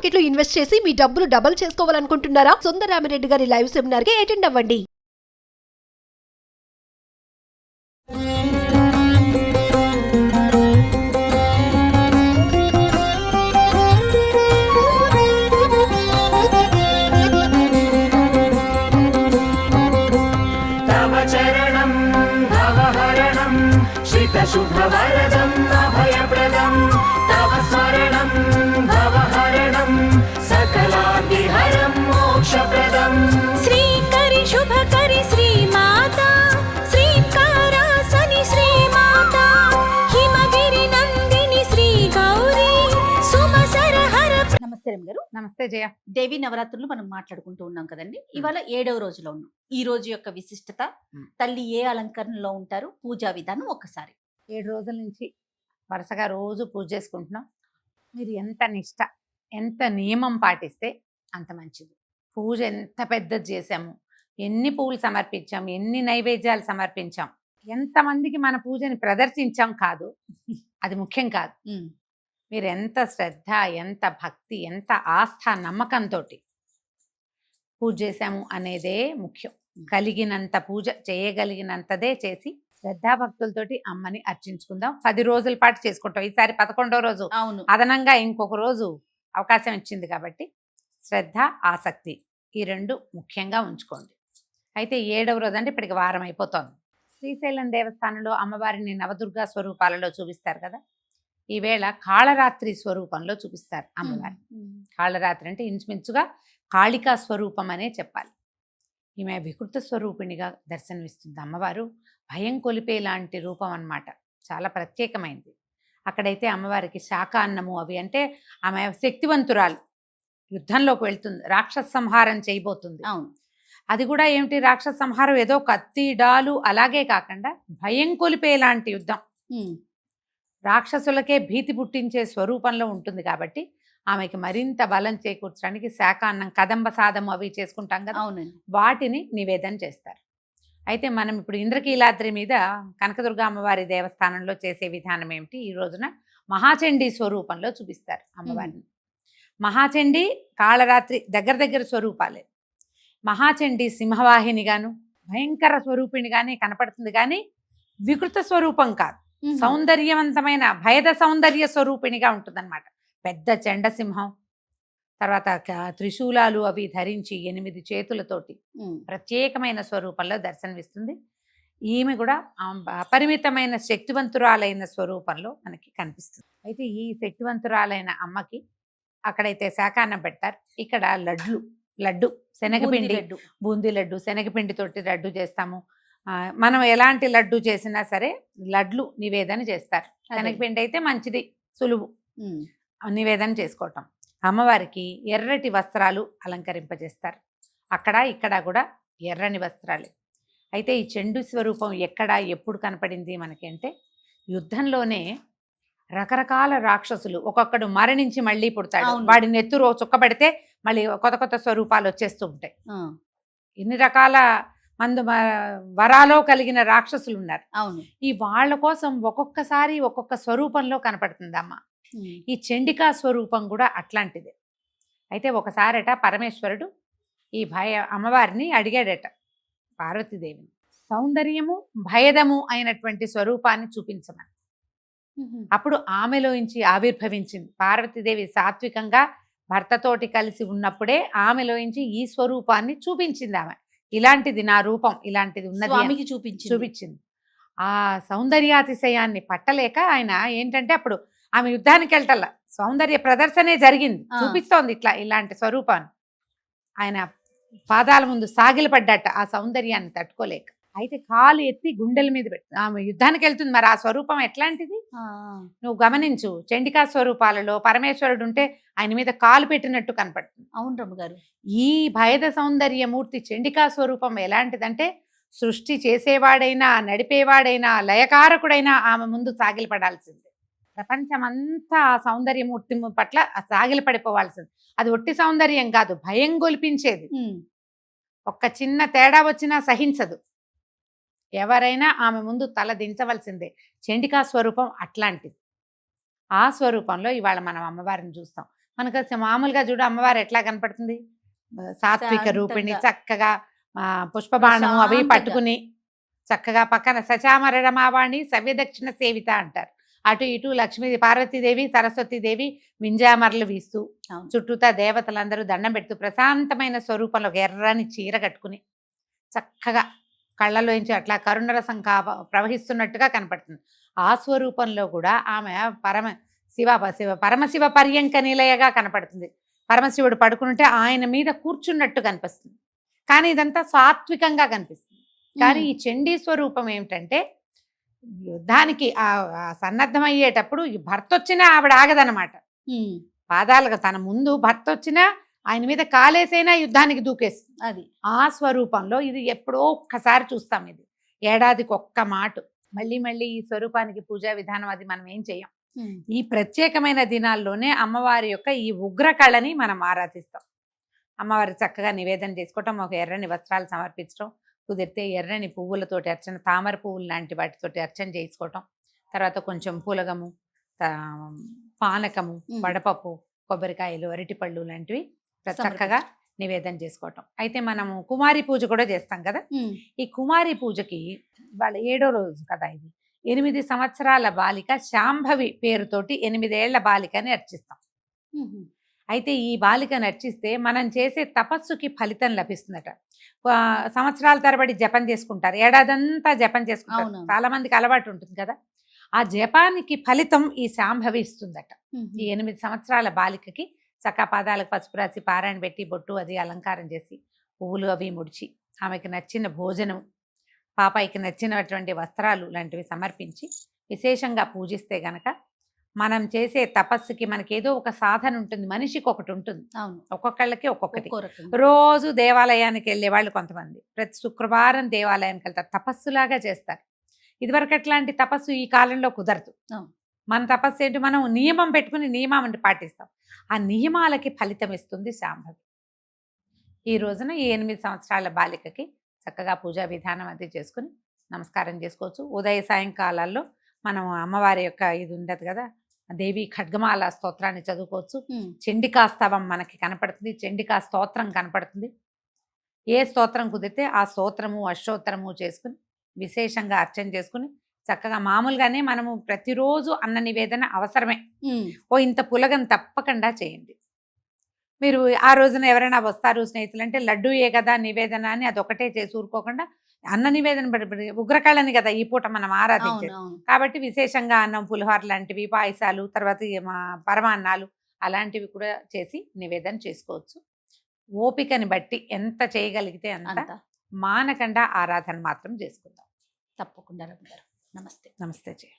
Market లో invest చేసి మీ డబ్బులు డబుల్ చేసుకోవాలనుకుంటున్నారా? సుందరరామిరెడ్డి గారి లైవ్ సెమినార్ కి అటెండ్ అవ్వండి. శుభవరదం అభయప్రదం తవ స్మరణం భవహరణం సకలాభిహరం మోక్షప్రదం శ్రీకరి శుభకరి శ్రీమాతా శ్రీకారాసని శ్రీమాతా హిమగిరి నందిని శ్రీ గౌరీ సుమసరహర. నమస్తే రమ్య గారు. నమస్తే జయ. దేవి నవరాత్రులు మనం మాట్లాడుకుంటూ ఉన్నాం కదండి. ఇవాళ 7వ రోజులో ఉన్నాం. ఈ రోజు యొక్క విశిష్టత, తల్లి ఏ అలంకరణలో ఉంటారు, పూజా విధానం ఒక్కసారి. 7 రోజుల నుంచి వరుసగా రోజు పూజ చేసుకుంటున్నాం. మీరు ఎంత నిష్ట, ఎంత నియమం పాటిస్తే అంత మంచిది. పూజ ఎంత పెద్దది చేసాము, ఎన్ని పూలు సమర్పించాం, ఎన్ని నైవేద్యాలు సమర్పించాం, ఎంతమందికి మన పూజని ప్రదర్శించాం కాదు, అది ముఖ్యం కాదు. మీరు ఎంత శ్రద్ధ, ఎంత భక్తి, ఎంత ఆస్థ, నమ్మకంతో పూజ చేశాము అనేదే ముఖ్యం. కలిగినంత పూజ చేయగలిగినంతదే చేసి శ్రద్ధాభక్తులతోటి అమ్మని అర్చించుకుందాం. 10 రోజుల పాటు చేసుకుంటాం. ఈసారి 11వ రోజు అవును, అదనంగా ఇంకొక రోజు అవకాశం ఇచ్చింది కాబట్టి శ్రద్ధ, ఆసక్తి ఈ 2 ముఖ్యంగా ఉంచుకోండి. అయితే 7వ రోజు అంటే ఇప్పటికి వారం అయిపోతుంది. శ్రీశైలం దేవస్థానంలో అమ్మవారిని నవదుర్గా స్వరూపాలలో చూపిస్తారు కదా. ఈవేళ కాళరాత్రి స్వరూపంలో చూపిస్తారు అమ్మవారిని. కాళరాత్రి అంటే ఇంచుమించుగా కాళికా స్వరూపం అనే చెప్పాలి. ఈమె వికృత స్వరూపిణిగా దర్శనమిస్తుంది. అమ్మవారు భయం కొలిపే లాంటి రూపం అన్నమాట. చాలా ప్రత్యేకమైంది. అక్కడైతే అమ్మవారికి శాకాన్నము అవి అంటే ఆమె శక్తివంతురాలు, యుద్ధంలోకి వెళ్తుంది, రాక్షస సంహారం చేయబోతుంది. అవును. అది కూడా ఏమిటి, రాక్షస సంహారం ఏదో కత్తి డాలు అలాగే కాకుండా భయం కొలిపే లాంటి యుద్ధం, రాక్షసులకే భీతి పుట్టించే స్వరూపంలో ఉంటుంది. కాబట్టి ఆమెకి మరింత బలం చేకూర్చడానికి శాకాన్నం, కదంబ సాధము అవి చేసుకుంటాం కదా, అవునండి, వాటిని నివేదన చేస్తారు. అయితే మనం ఇప్పుడు ఇంద్రకీలాద్రి మీద కనకదుర్గ అమ్మవారి దేవస్థానంలో చేసే విధానం ఏమిటి, ఈ రోజున మహాచండీ స్వరూపంలో చూపిస్తారు అమ్మవారిని. మహాచండీ కాళరాత్రి దగ్గర స్వరూపాలే. మహాచండీ సింహవాహినిగాను భయంకర స్వరూపిణిగానే కనపడుతుంది, కానీ వికృత స్వరూపం కాదు, సౌందర్యవంతమైన భయద సౌందర్య స్వరూపిణిగా ఉంటుందన్నమాట. పెద్ద చండసింహం, తర్వాత త్రిశూలాలు అవి ధరించి 8 చేతులతోటి ప్రత్యేకమైన స్వరూపంలో దర్శనమిస్తుంది. ఈమె కూడా అపరిమితమైన శక్తివంతురాలైన స్వరూపంలో మనకి కనిపిస్తుంది. అయితే ఈ శక్తివంతురాలైన అమ్మకి అక్కడైతే శాకాన్నం పెడతారు. ఇక్కడ లడ్డు శనగపిండి, బూందీ లడ్డు, శనగపిండితోటి లడ్డు చేస్తాము. మనం ఎలాంటి లడ్డు చేసినా సరే లడ్లు నివేదన చేస్తారు. శనగపిండి అయితే మంచిది, సులువు నివేదన చేసుకోవటం. అమ్మవారికి ఎర్రటి వస్త్రాలు అలంకరింపజేస్తారు. అక్కడ ఇక్కడ కూడా ఎర్రని వస్త్రాలే. అయితే ఈ చెండు స్వరూపం ఎక్కడ ఎప్పుడు కనపడింది మనకి అంటే, యుద్ధంలోనే రకరకాల రాక్షసులు ఒక్కొక్కడు మరణించి మళ్ళీ పుడతాడు. వాడి నెత్తురు చుక్కబడితే మళ్ళీ కొత్త స్వరూపాలు వచ్చేస్తూ ఉంటాయి. ఎన్ని రకాల మందు వరాలో కలిగిన రాక్షసులు ఉన్నారు. అవును. ఈ వాళ్ళ కోసం ఒక్కొక్కసారి ఒక్కొక్క స్వరూపంలో కనపడుతుంది అమ్మ. ఈ చండికా స్వరూపం కూడా అట్లాంటిదే. అయితే ఒకసారట పరమేశ్వరుడు ఈ అమ్మవారిని అడిగాడట పార్వతీదేవిని, సౌందర్యము భయదము అయినటువంటి స్వరూపాన్ని చూపించమని. అప్పుడు ఆమెలోంచి ఆవిర్భవించింది పార్వతీదేవి. సాత్వికంగా భర్తతోటి కలిసి ఉన్నప్పుడే ఆమెలోంచి ఈ స్వరూపాన్ని చూపించింది ఆమె. ఇలాంటిది నా రూపం, ఇలాంటిది ఉన్నది చూపించింది. ఆ సౌందర్యాతిశయాన్ని పట్టలేక ఆయన ఏంటంటే, అప్పుడు ఆమె యుద్ధానికి వెళ్ళటల్లా సౌందర్య ప్రదర్శనే జరిగింది, చూపిస్తోంది ఇలాంటి స్వరూపాన్ని. ఆయన పాదాల ముందు సాగిలపడ్డట ఆ సౌందర్యాన్ని తట్టుకోలేక. అయితే కాలు ఎత్తి గుండెల మీద పెట్టి ఆమె యుద్ధానికి వెళ్తుంది. మరి ఆ స్వరూపం ఎట్లాంటిది నువ్వు గమనించు. చండికా స్వరూపాలలో పరమేశ్వరుడు ఉంటే ఆయన మీద కాలు పెట్టినట్టు కనపడుతుంది. అవును రమ్మ గారు. ఈ భయద సౌందర్యమూర్తి చండికా స్వరూపం ఎలాంటిదంటే, సృష్టి చేసేవాడైనా నడిపేవాడైనా లయకారకుడైనా ఆమె ముందు సాగిలపడాల్సిందే. ప్రపంచమంతా ఆ సౌందర్యమూర్తి పట్ల సాగిలపడిపోవాల్సింది. అది ఒట్టి సౌందర్యం కాదు, భయం గొలిపించేది. ఒక్క చిన్న తేడా వచ్చినా సహించదు. ఎవరైనా ఆమె ముందు తల దించవలసిందే. చండికా స్వరూపం అట్లాంటిది. ఆ స్వరూపంలో ఇవాళ మనం అమ్మవారిని చూస్తాం. మనకు మామూలుగా చూడు అమ్మవారు ఎట్లా కనపడుతుంది, సాత్విక రూపిణి, శాంతంగా. చక్కగా పుష్పబాణము అవి ప్రశాంతంగా. పట్టుకుని చక్కగా పక్కన సచామర రమావాణి సవ్యదక్షిణ సేవిత అంటారు. అటు ఇటు లక్ష్మీ పార్వతీదేవి సరస్వతీదేవి వింజామరలు వీస్తూ అవును. చుట్టూతా దేవతలందరూ దండం పెడుతూ ప్రశాంతమైన స్వరూపంలో ఒక ఎర్రని చీర కట్టుకుని చక్కగా కళ్ళలోంచి అట్లా కరుణరసం ప్రవహిస్తున్నట్టుగా కనపడుతుంది. ఆ స్వరూపంలో కూడా ఆమె పరమశివ పర్యంక నిలయగా కనపడుతుంది. పరమశివుడు పడుకుంటే ఆయన మీద కూర్చున్నట్టు కనిపిస్తుంది, కానీ ఇదంతా సాత్వికంగా కనిపిస్తుంది. కానీ ఈ చండీ స్వరూపం ఏమిటంటే యుద్ధానికి ఆ సన్నద్ధమయ్యేటప్పుడు ఈ భర్త వచ్చినా ఆవిడ ఆగదనమాట. పాదాలుగా తన ముందు భర్త వచ్చినా ఆయన మీద కాలేసైనా యుద్ధానికి దూకేస్తుంది. అది ఆ స్వరూపంలో ఇది ఎప్పుడో ఒక్కసారి చూస్తాం. ఇది ఏడాదికి ఒక్క మాట. మళ్ళీ మళ్ళీ ఈ స్వరూపానికి పూజా విధానం అది మనం ఏం చేయం. ఈ ప్రత్యేకమైన దినాల్లోనే అమ్మవారి యొక్క ఈ ఉగ్ర కళని మనం ఆరాధిస్తాం. అమ్మవారి చక్కగా నివేదన చేసుకోవటం, ఒక ఎర్రని వస్త్రాలు సమర్పించడం, కుదిరితే ఎర్రని పువ్వులతోటి అర్చన, తామర పువ్వులు లాంటి వాటితోటి అర్చన చేసుకోవటం, తర్వాత కొంచెం పులగము, పానకము, వడపప్పు, కొబ్బరికాయలు, అరటిపళ్ళు లాంటివి చక్కగా నివేదన చేసుకోవటం. అయితే మనము కుమారి పూజ కూడా చేస్తాం కదా. ఈ కుమారి పూజకి వాళ్ళ 7వ రోజు కదా ఇది. 8 సంవత్సరాల బాలిక శాంభవి పేరుతోటి 8 ఏళ్ల బాలికని అర్చిస్తాం. అయితే ఈ బాలికను అర్చిస్తే మనం చేసే తపస్సుకి ఫలితం లభిస్తుందట. సంవత్సరాల తరబడి జపం చేసుకుంటారు, ఏడాదంతా జపం చేసుకుంటారు. చాలా మందికి అలవాటు ఉంటుంది కదా. ఆ జపానికి ఫలితం ఈ శాంభవి ఇస్తుందట. ఈ 8 సంవత్సరాల బాలికకి చక్క పాదాలకు పసుపు రాసి పారాయణ పెట్టి బొట్టు అది అలంకారం చేసి పువ్వులు అవి ముడిచి ఆమెకి నచ్చిన భోజనం, పాపాయికి నచ్చినటువంటి వస్త్రాలు లాంటివి సమర్పించి విశేషంగా పూజిస్తే గనక మనం చేసే తపస్సుకి మనకి ఏదో ఒక సాధన ఉంటుంది, మనిషికి ఒకటి ఉంటుంది. ఒక్కొక్కళ్ళకి ఒక్కొక్కటి. రోజు దేవాలయానికి వెళ్ళే వాళ్ళు కొంతమంది ప్రతి శుక్రవారం దేవాలయానికి వెళ్తారు, తపస్సులాగా చేస్తారు. ఇదివరకు అట్లాంటి తపస్సు ఈ కాలంలో కుదరదు. మన తపస్సు ఏంటి, మనం నియమం పెట్టుకుని నియమాన్ని పాటిస్తాం. ఆ నియమాలకి ఫలితం ఇస్తుంది శాంభవి. ఈ రోజున ఈ 8 సంవత్సరాల బాలికకి చక్కగా పూజా విధానం అది చేసుకుని నమస్కారం చేసుకోవచ్చు. ఉదయ సాయంకాలాల్లో మనం అమ్మవారి యొక్క ఇది ఉండదు కదా, దేవి ఖడ్గమాల స్తోత్రాన్ని చదువుకోవచ్చు. చండికా స్తవం మనకి కనపడుతుంది, చండికా స్తోత్రం కనపడుతుంది. ఏ స్తోత్రం కుదిరితే ఆ స్తోత్రము అష్టోత్తరము చేసుకుని విశేషంగా అర్చన చేసుకుని చక్కగా మామూలుగానే మనము ప్రతిరోజు అన్న నివేదన అవసరమే. ఇంత పులగం తప్పకుండా చేయండి. మీరు ఆ రోజున ఎవరైనా వస్తారు స్నేహితులు అంటే లడ్డూయే కదా నివేదన అని అదొకటే చేసి ఊరుకోకుండా అన్న నివేదన ఉగ్రకళని కదా ఈ పూట మనం ఆరాధించేది. కాబట్టి విశేషంగా అన్నం, పులిహోర లాంటివి, పాయసాలు, తర్వాత పరమాన్నాలు అలాంటివి కూడా చేసి నివేదన చేసుకోవచ్చు. ఓపికని బట్టి ఎంత చేయగలిగితే అంత, మానకుండా ఆరాధన మాత్రం చేసుకుందాం. తప్పకుండా. నమస్తే. నమస్తే జయ.